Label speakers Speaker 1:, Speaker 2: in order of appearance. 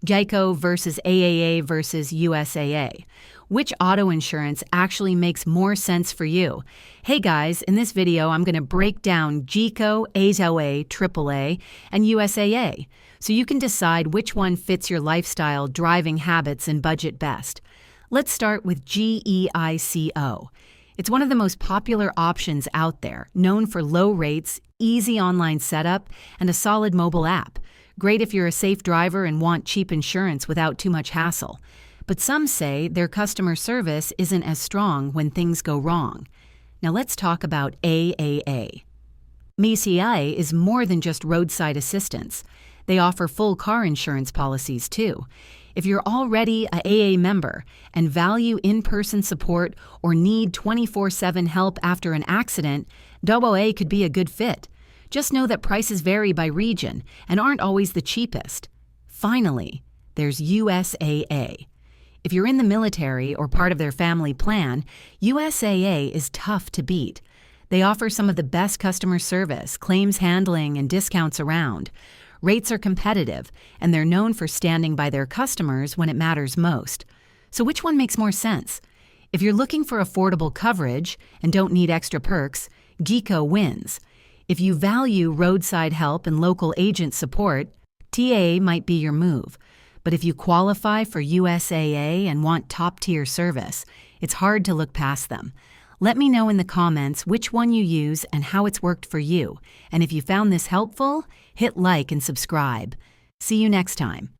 Speaker 1: Geico versus AAA versus USAA. Which auto insurance actually makes more sense for you? Hey guys, in this video I'm going to break down Geico, AAA, AAA, and USAA, so you can decide which one fits your lifestyle, driving habits, and budget best. Let's start with Geico. It's one of the most popular options out there, known for low rates, easy online setup, and a solid mobile app. Great if you're a safe driver and want cheap insurance without too much hassle. But some say their customer service isn't as strong when things go wrong. Now let's talk about AAA. MCI is more than just roadside assistance. They offer full car insurance policies too. If you're already a AA member and value in-person support or need 24/7 help after an accident, AA could be a good fit. Just know that prices vary by region and aren't always the cheapest. Finally, there's USAA. If you're in the military or part of their family plan, USAA is tough to beat. They offer some of the best customer service, claims handling, and discounts around. Rates are competitive, and they're known for standing by their customers when it matters most. So which one makes more sense? If you're looking for affordable coverage and don't need extra perks, Geico wins. If you value roadside help and local agent support, TA might be your move. But if you qualify for USAA and want top-tier service, it's hard to look past them. Let me know in the comments which one you use and how it's worked for you. And if you found this helpful, hit like and subscribe. See you next time.